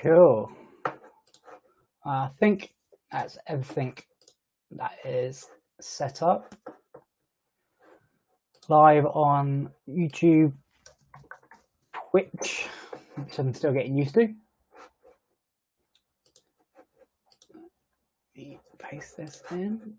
Cool. I think that's everything that is set up. Live on YouTube, Twitch, which I'm still getting used to. Let me paste this in.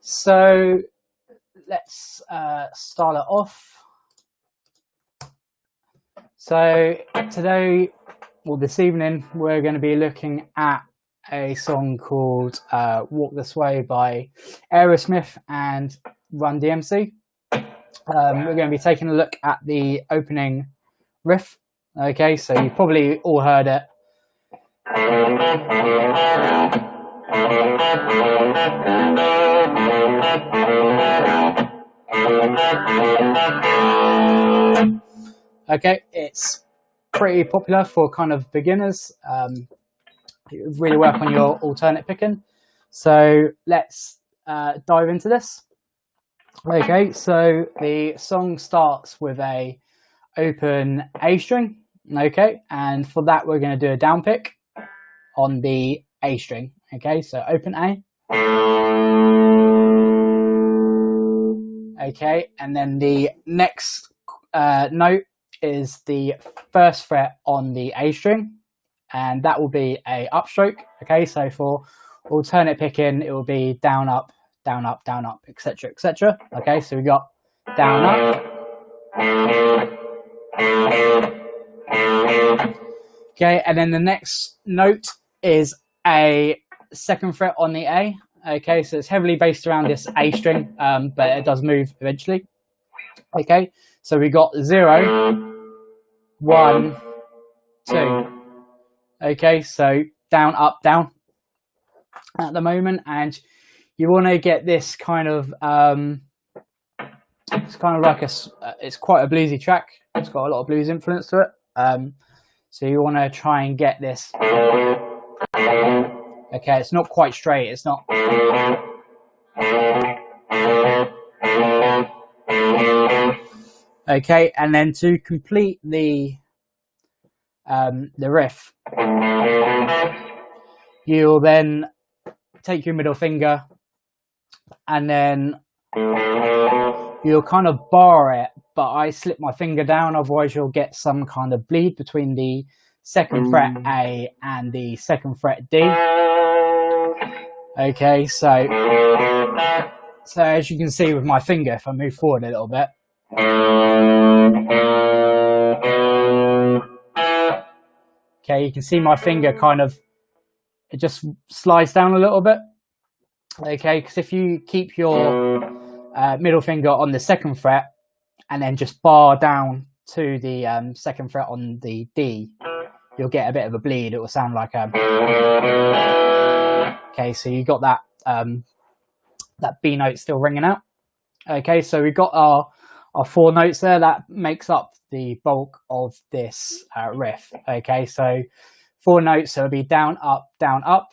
So let's start it off. So today, well, this evening, we're going to be looking at a song called Walk This Way by Aerosmith and Run DMC. We're going to be taking a look at the opening riff. Okay, so you've probably all heard it. Okay, it's pretty popular for kind of beginners. It really work on your alternate picking. So let's dive into this. Okay, so the song starts with a open A string. Okay, and for that we're going to do a down pick on the A string. Okay, so open A. Okay, and then the next note is the first fret on the A string, and that will be a upstroke. Okay, so for alternate picking, it will be down, up, down, up, down, up, etc., etc. Okay, so we got down, up. Okay, and then the next note is a second fret on the A. Okay, so it's heavily based around this A string, but it does move eventually. Okay, so we got 0, 1, 2. Okay, so down, up, down at the moment, and you want to get this kind of it's kind of like it's quite a bluesy track. It's got a lot of blues influence to it. So you want to try and get this. Okay, it's not quite straight. It's not. Okay, and then to complete the riff, you'll then take your middle finger and then you'll kind of bar it, but I slip my finger down, otherwise you'll get some kind of bleed between the second fret A and the second fret D. Okay, so as you can see with my finger, if I move forward a little bit, okay, you can see my finger kind of, it just slides down a little bit. Okay, because if you keep your middle finger on the second fret and then just bar down to the second fret on the D, you'll get a bit of a bleed. It will sound like a. Okay, so you got that that B note still ringing out. Okay, so we've got our 4 notes there. That makes up the bulk of this riff. Okay, so 4 notes, so it'll be down, up, down, up.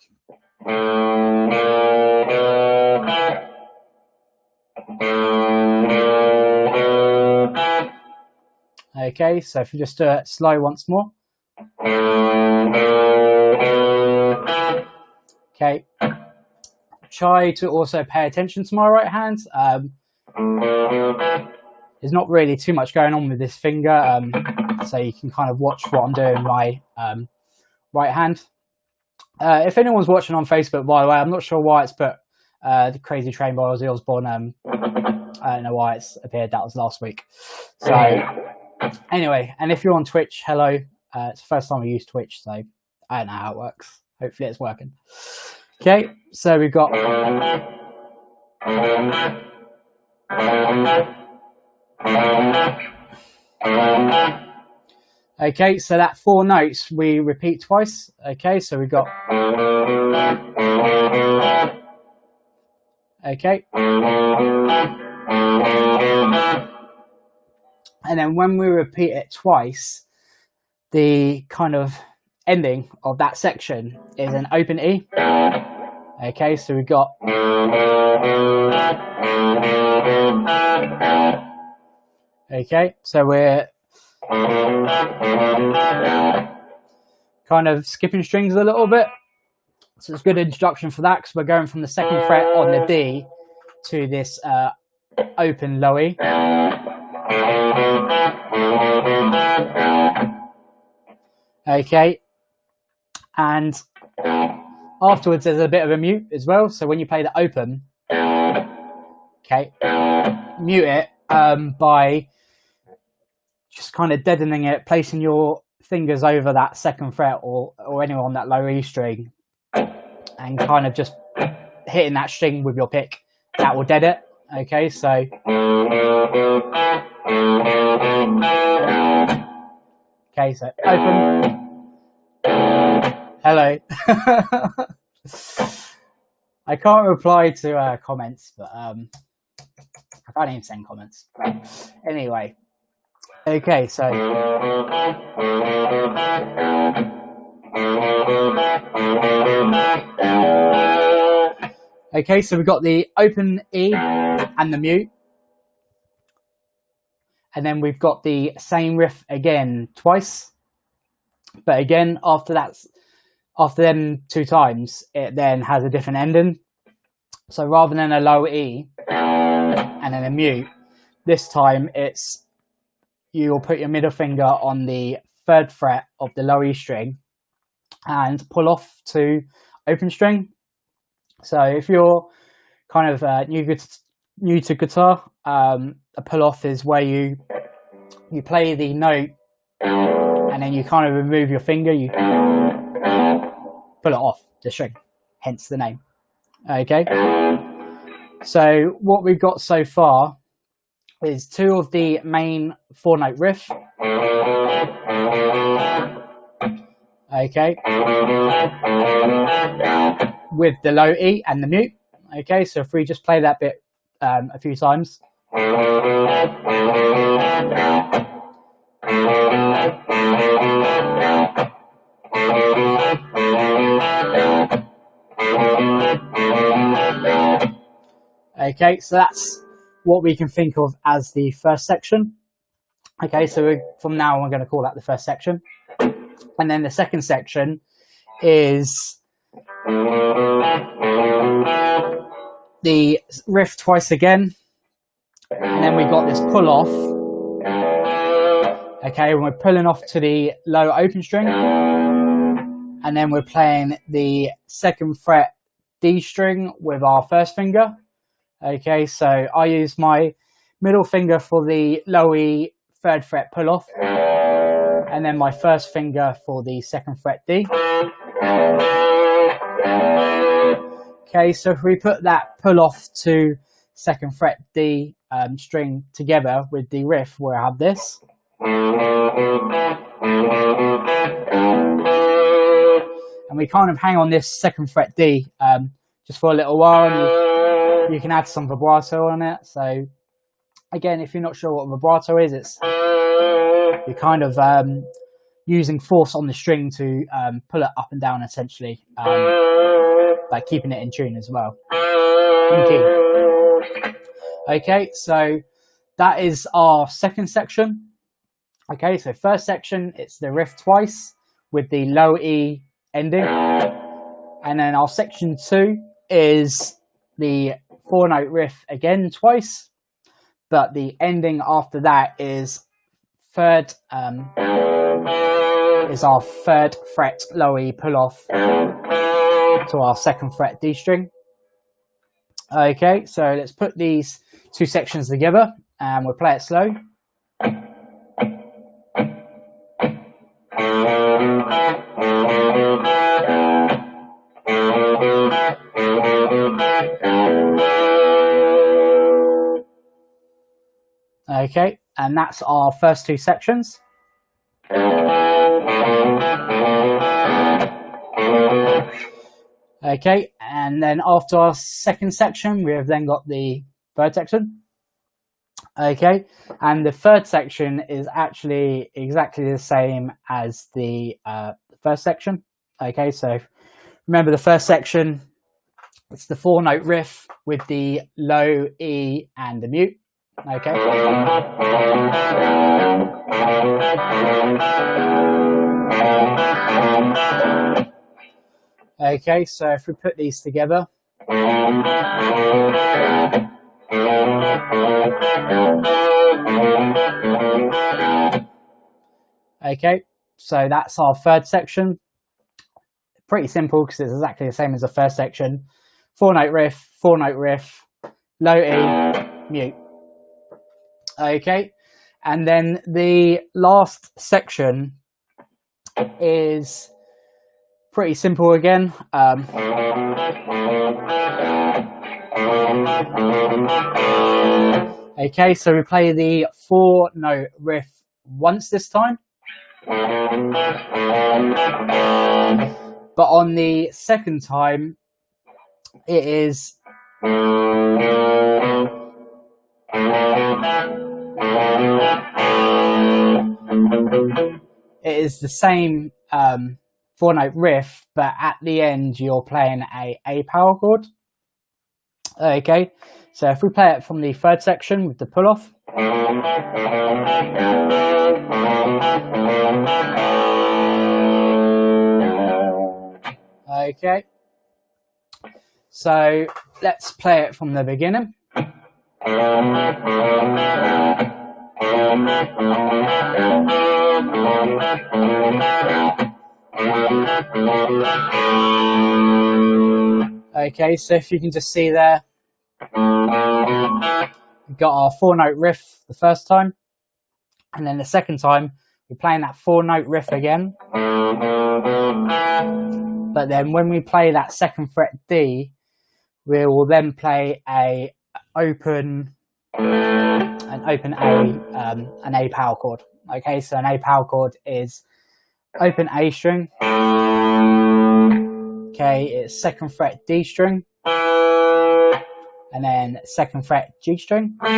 Okay, so if you just do it slow once more. Okay, try to also pay attention to my right hand. There's not really too much going on with this finger, so you can kind of watch what I'm doing with my right hand. If anyone's watching on Facebook, by the way, I'm not sure why it's put the Crazy Train by Ozzy Osbourne. I don't know why it's appeared. That was last week. So anyway, and if you're on Twitch, hello. It's the first time I use Twitch, so I don't know how it works. Hopefully it's working. Okay, so we've got. Okay, so that 4 notes we repeat twice. Okay, so we got. Okay. And then when we repeat it twice, the kind of ending of that section is an open E. Okay, so we got. Okay, so we're kind of skipping strings a little bit. So it's a good introduction for that because we're going from the 2nd fret on the D to this open low E. Okay, and afterwards there's a bit of a mute as well. So when you play the open, okay, mute it by just kind of deadening it, placing your fingers over that 2nd fret or anywhere on that low E string, and kind of just hitting that string with your pick. That will dead it. Okay, so okay, so open. Hello. I can't reply to comments, but I can't even send comments. Anyway, okay, so okay, so we've got the open E and the mute, and then we've got the same riff again twice, but again after them 2 times, it then has a different ending. So rather than a low E and then a mute, this time it's you'll put your middle finger on the 3rd fret of the low E string and pull off to open string. So if you're kind of new to guitar, a pull off is where you play the note and then you kind of remove your finger, you pull it off the string, hence the name. Okay, so what we've got so far is 2 of the main 4-note riff. Okay, with the low E and the mute. Okay, so if we just play that bit a few times. Okay, so that's what we can think of as the first section. Okay, so from now on, we're going to call that the first section. And then the second section is the riff twice again. And then we got this pull off. Okay, when we're pulling off to the low open string. And then we're playing the 2nd fret D string with our 1st finger. Okay, so I use my middle finger for the low E 3rd fret pull off, and then my 1st finger for the 2nd fret D. Okay, so if we put that pull off to 2nd fret D string together with the riff, we'll have this. And we kind of hang on this 2nd fret D just for a little while, and you can add some vibrato on it. So again, if you're not sure what vibrato is, it's you're kind of using force on the string to pull it up and down, essentially, by keeping it in tune as well. Okay, so that is our second section. Okay, so first section, it's the riff twice with the low E ending. And then our section 2 is the 4-note riff again twice, but the ending after that is our 3rd fret low E pull off to our 2nd fret D string. Okay, so let's put these 2 sections together and we'll play it slow. Okay, and that's our first 2 sections. Okay, and then after our second section, we have then got the third section. Okay, and the third section is actually exactly the same as the first section. Okay, so remember the first section, it's the 4-note riff with the low E and the mute. Okay. Okay, so if we put these together. Okay, so that's our third section. Pretty simple because it's exactly the same as the first section. 4-note riff, 4-note riff, low E, mute. Okay, and then the last section is pretty simple again. Okay, so we play the 4-note riff once this time. But on the second time, it is the same 4-note riff, but at the end you're playing a power chord. Okay, so if we play it from the third section with the pull off. Okay, so let's play it from the beginning. Okay, so if you can just see there, we've got our 4-note riff the first time, and then the second time we're playing that 4-note riff again. But then when we play that second fret D, we will then play an open A power chord. Okay, so an A power chord is open A string. Okay, it's second fret D string, and then second fret G string. Okay,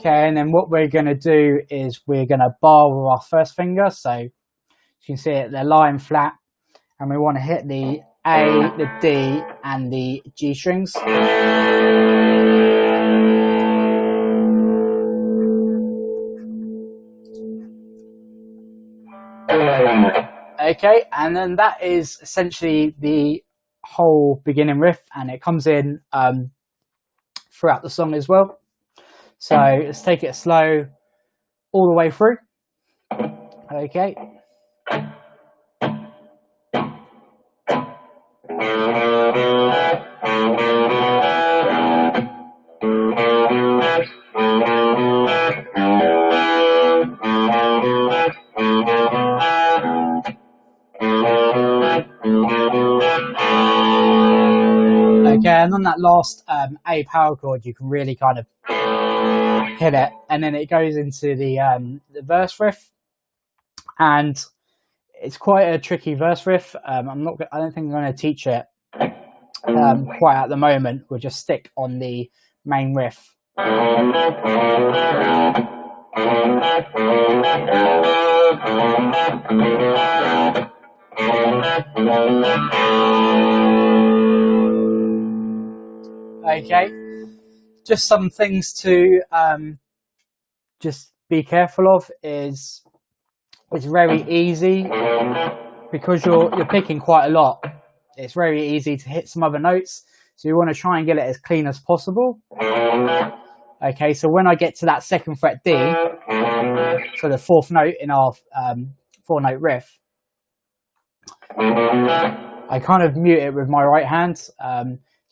and then what we're going to do is we're going to bar with our first finger. So you can see it, they're lying flat, and we want to hit the A, the D, and the G strings. Okay, and then that is essentially the whole beginning riff, and it comes in throughout the song as well. So let's take it slow all the way through. Okay. Okay, and on that last A power chord, you can really kind of hit it, and then it goes into the verse riff, and it's quite a tricky verse riff. I don't think I'm going to teach it quite at the moment. We'll just stick on the main riff. Okay, just some things to just be careful of is it's very easy because you're picking quite a lot. It's very easy to hit some other notes, so you want to try and get it as clean as possible. Okay, so when I get to that second fret D, so the fourth note in our 4-note riff, I kind of mute it with my right hand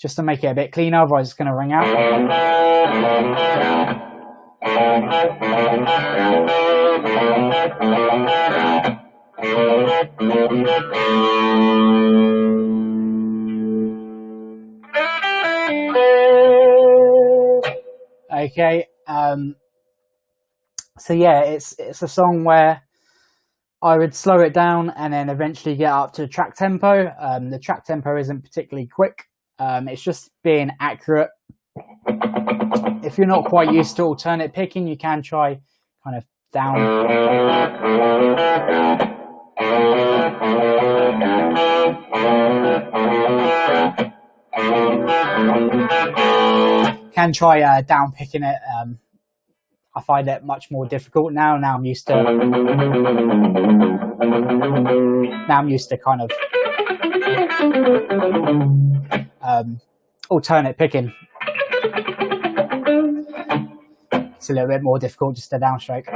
just to make it a bit cleaner, otherwise it's going to ring out. Okay, so yeah, it's a song where I would slow it down and then eventually get up to track tempo. The track tempo isn't particularly quick. It's just being accurate. If you're not quite used to alternate picking, you can try kind of down. Can try down picking it. I find it much more difficult now. Now I'm used to kind of alternate picking. It's a little bit more difficult just to downstroke.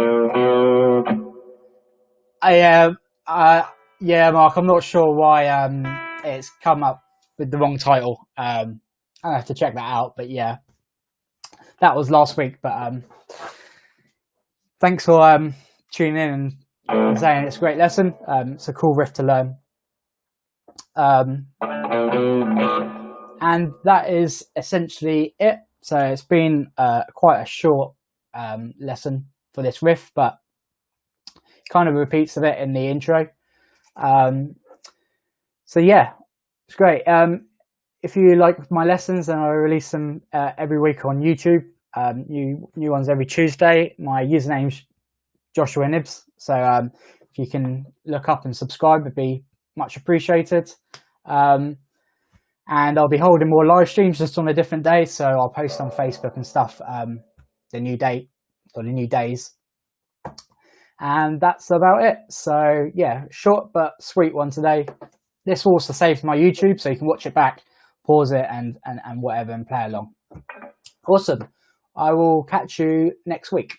Yeah, Mark, I'm not sure why it's come up with the wrong title. I have to check that out. But yeah, that was last week. But thanks for tuning in and saying it's a great lesson. It's a cool riff to learn. And that is essentially it. So it's been quite a short lesson for this riff, but kind of repeats a bit in the intro. So yeah, it's great. If you like my lessons, then I release them every week on YouTube. New ones every Tuesday. My username's Joshua Nibs, so if you can look up and subscribe, it'd be much appreciated. And I'll be holding more live streams just on a different day, so I'll post on Facebook and stuff the new date or the new days. And that's about it. So yeah, short but sweet one today. This will also save to my YouTube, so you can watch it back, pause it, and whatever, and play along. Awesome. I will catch you next week.